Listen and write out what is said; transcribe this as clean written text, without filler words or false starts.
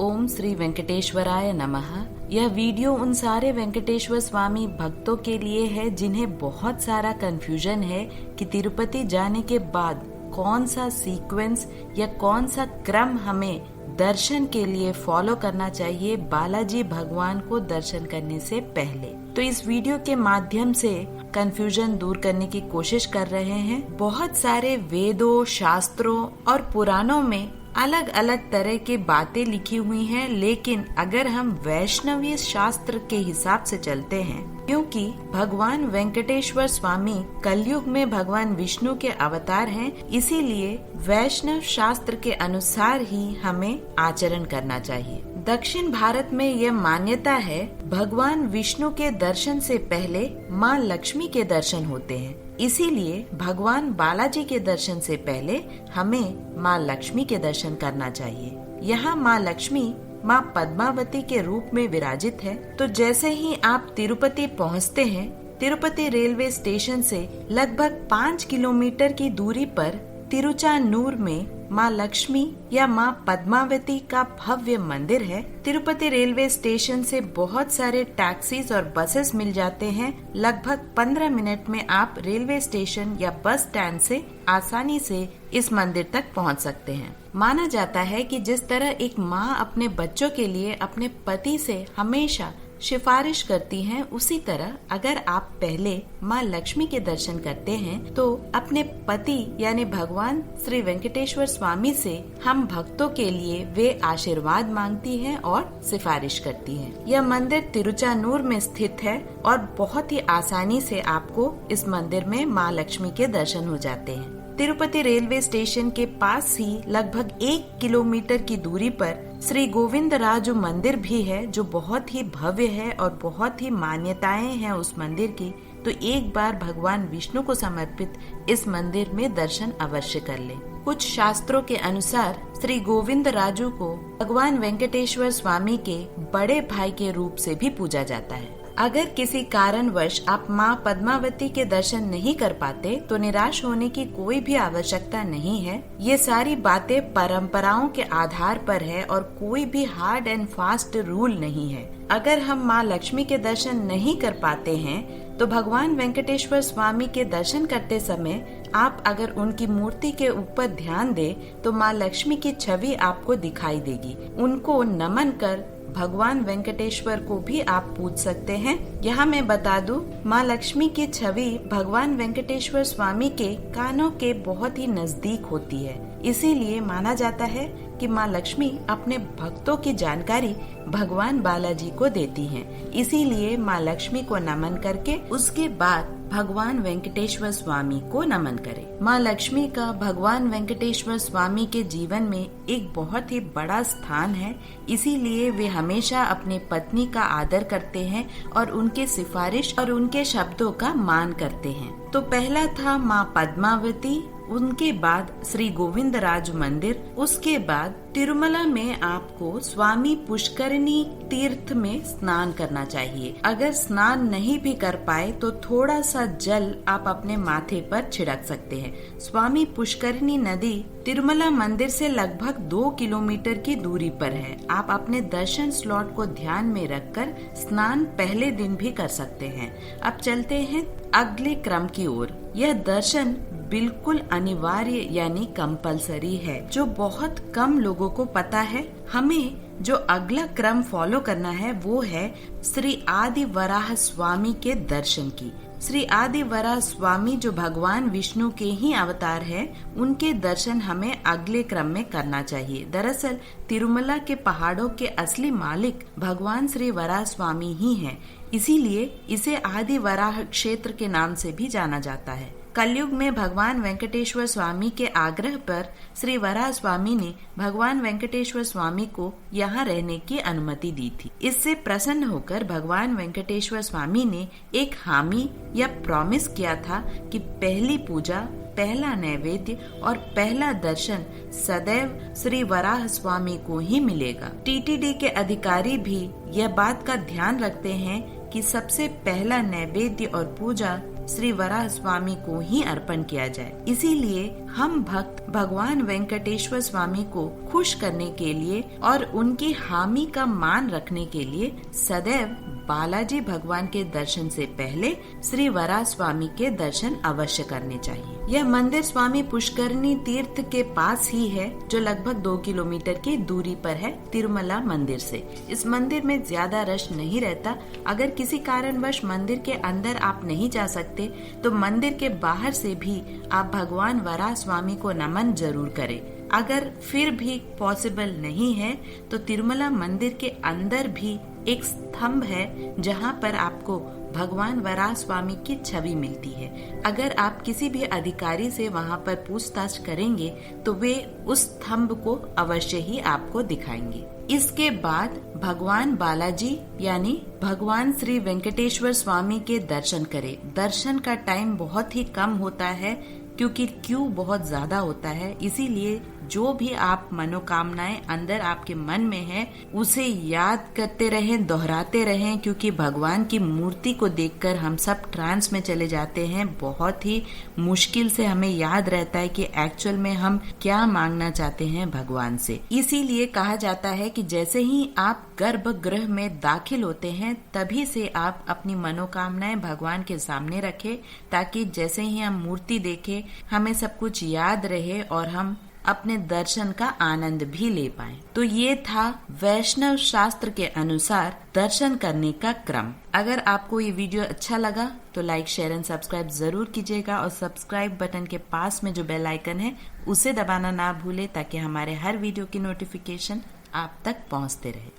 ओम श्री वेंकटेश्वराय नमः। यह वीडियो उन सारे वेंकटेश्वर स्वामी भक्तों के लिए है जिन्हें बहुत सारा कंफ्यूजन है कि तिरुपति जाने के बाद कौन सा सीक्वेंस या कौन सा क्रम हमें दर्शन के लिए फॉलो करना चाहिए बालाजी भगवान को दर्शन करने से पहले। तो इस वीडियो के माध्यम से कंफ्यूजन दूर करने की कोशिश कर रहे हैं। बहुत सारे वेदों, शास्त्रों और पुराणों में अलग अलग तरह की बातें लिखी हुई हैं, लेकिन अगर हम वैष्णवीय शास्त्र के हिसाब से चलते हैं, क्योंकि भगवान वेंकटेश्वर स्वामी कलयुग में भगवान विष्णु के अवतार हैं, इसीलिए वैष्णव शास्त्र के अनुसार ही हमें आचरण करना चाहिए। दक्षिण भारत में यह मान्यता है भगवान विष्णु के दर्शन से पहले माँ लक्ष्मी के दर्शन होते हैं, इसीलिए भगवान बालाजी के दर्शन से पहले हमें माँ लक्ष्मी के दर्शन करना चाहिए। यहाँ माँ लक्ष्मी माँ पद्मावती के रूप में विराजित है। तो जैसे ही आप तिरुपति पहुँचते हैं, तिरुपति रेलवे स्टेशन से लगभग 5 किलोमीटर की दूरी पर तिरुचानूर में माँ लक्ष्मी या माँ पद्मावती का भव्य मंदिर है। तिरुपति रेलवे स्टेशन से बहुत सारे टैक्सीज और बसेस मिल जाते हैं। लगभग 15 मिनट में आप रेलवे स्टेशन या बस स्टैंड से आसानी से इस मंदिर तक पहुंच सकते हैं। माना जाता है कि जिस तरह एक माँ अपने बच्चों के लिए अपने पति से हमेशा सिफारिश करती हैं, उसी तरह अगर आप पहले माँ लक्ष्मी के दर्शन करते हैं तो अपने पति यानी भगवान श्री वेंकटेश्वर स्वामी से हम भक्तों के लिए वे आशीर्वाद मांगती हैं और सिफारिश करती हैं। यह मंदिर तिरुचानूर में स्थित है और बहुत ही आसानी से आपको इस मंदिर में माँ लक्ष्मी के दर्शन हो जाते हैं। तिरुपति रेलवे स्टेशन के पास ही लगभग 1 किलोमीटर की दूरी पर श्री गोविंदराजु मंदिर भी है, जो बहुत ही भव्य है और बहुत ही मान्यताएं हैं उस मंदिर की। तो एक बार भगवान विष्णु को समर्पित इस मंदिर में दर्शन अवश्य कर लें। कुछ शास्त्रों के अनुसार श्री गोविंदराजु को भगवान वेंकटेश्वर स्वामी के बड़े भाई के रूप से भी पूजा जाता है। अगर किसी कारणवश आप माँ पद्मावती के दर्शन नहीं कर पाते तो निराश होने की कोई भी आवश्यकता नहीं है। ये सारी बातें परंपराओं के आधार पर है और कोई भी हार्ड एंड फास्ट रूल नहीं है। अगर हम माँ लक्ष्मी के दर्शन नहीं कर पाते हैं तो भगवान वेंकटेश्वर स्वामी के दर्शन करते समय आप अगर उनकी मूर्ति के ऊपर ध्यान दें तो माँ लक्ष्मी की छवि आपको दिखाई देगी। उनको नमन कर भगवान वेंकटेश्वर को भी आप पूज सकते हैं। यहाँ मैं बता दूं, माँ लक्ष्मी की छवि भगवान वेंकटेश्वर स्वामी के कानों के बहुत ही नजदीक होती है, इसीलिए माना जाता है कि माँ लक्ष्मी अपने भक्तों की जानकारी भगवान बालाजी को देती हैं। इसीलिए माँ लक्ष्मी को नमन करके उसके बाद भगवान वेंकटेश्वर स्वामी को नमन करें। माँ लक्ष्मी का भगवान वेंकटेश्वर स्वामी के जीवन में एक बहुत ही बड़ा स्थान है, इसीलिए वे हमेशा अपनी पत्नी का आदर करते हैं और उनके सिफारिश और उनके शब्दों का मान करते हैं। तो पहला था माँ पद्मावती, उनके बाद श्री गोविंदराज मंदिर, उसके बाद तिरुमला में आपको स्वामी पुष्करिणी तीर्थ में स्नान करना चाहिए। अगर स्नान नहीं भी कर पाए तो थोड़ा सा जल आप अपने माथे पर छिड़क सकते हैं। स्वामी पुष्करिणी नदी तिरुमला मंदिर से लगभग 2 किलोमीटर की दूरी पर है। आप अपने दर्शन स्लॉट को ध्यान में रखकर स्नान पहले दिन भी कर सकते हैं। अब चलते हैं अगले क्रम की ओर। यह दर्शन बिल्कुल अनिवार्य यानी कंपलसरी है, जो बहुत कम लोगों को पता है। हमें जो अगला क्रम फॉलो करना है वो है श्री आदि वराह स्वामी के दर्शन की। श्री आदि वराह स्वामी जो भगवान विष्णु के ही अवतार है, उनके दर्शन हमें अगले क्रम में करना चाहिए। दरअसल तिरुमला के पहाड़ों के असली मालिक भगवान श्री वराह स्वामी ही हैं, इसीलिए इसे आदि वराह क्षेत्र के नाम से भी जाना जाता है। कलयुग में भगवान वेंकटेश्वर स्वामी के आग्रह पर श्री वराह स्वामी ने भगवान वेंकटेश्वर स्वामी को यहाँ रहने की अनुमति दी थी। इससे प्रसन्न होकर भगवान वेंकटेश्वर स्वामी ने एक हामी या प्रॉमिस किया था कि पहली पूजा, पहला नैवेद्य और पहला दर्शन सदैव श्री वराह स्वामी को ही मिलेगा। टीटीडी के अधिकारी भी यह बात का ध्यान रखते हैं कि सबसे पहला नैवेद्य और पूजा श्री वराह स्वामी को ही अर्पण किया जाए। इसीलिए हम भक्त भगवान वेंकटेश्वर स्वामी को खुश करने के लिए और उनकी हामी का मान रखने के लिए सदैव बालाजी भगवान के दर्शन से पहले श्री वराह स्वामी के दर्शन अवश्य करने चाहिए। यह मंदिर स्वामी पुष्करणी तीर्थ के पास ही है, जो लगभग 2 किलोमीटर की दूरी पर है तिरुमला मंदिर से। इस मंदिर में ज्यादा रश नहीं रहता। अगर किसी कारणवश मंदिर के अंदर आप नहीं जा सकते तो मंदिर के बाहर से भी आप भगवान वराह स्वामी को नमन जरूर करें। अगर फिर भी पॉसिबल नहीं है तो तिरुमला मंदिर के अंदर भी एक स्तंभ है जहां पर आपको भगवान वराह स्वामी की छवि मिलती है। अगर आप किसी भी अधिकारी से वहां पर पूछताछ करेंगे तो वे उस स्तंभ को अवश्य ही आपको दिखाएंगे। इसके बाद भगवान बालाजी यानी भगवान श्री वेंकटेश्वर स्वामी के दर्शन करें। दर्शन का टाइम बहुत ही कम होता है क्योंकि क्यू बहुत ज्यादा होता है। इसीलिए जो भी आप मनोकामनाएं अंदर आपके मन में है उसे याद करते रहें, दोहराते रहें, क्योंकि भगवान की मूर्ति को देखकर हम सब ट्रांस में चले जाते हैं। बहुत ही मुश्किल से हमें याद रहता है कि एक्चुअल में हम क्या मांगना चाहते हैं भगवान से। इसीलिए कहा जाता है कि जैसे ही आप गर्भगृह में दाखिल होते हैं तभी से आप अपनी मनोकामनाएं भगवान के सामने रखें, ताकि जैसे ही हम मूर्ति देखें हमें सब कुछ याद रहे और हम अपने दर्शन का आनंद भी ले पाएं। तो ये था वैष्णव शास्त्र के अनुसार दर्शन करने का क्रम। अगर आपको ये वीडियो अच्छा लगा तो लाइक, शेयर एंड सब्सक्राइब जरूर कीजिएगा और सब्सक्राइब बटन के पास में जो बेल आइकन है उसे दबाना ना भूले, ताकि हमारे हर वीडियो की नोटिफिकेशन आप तक पहुंचते रहे।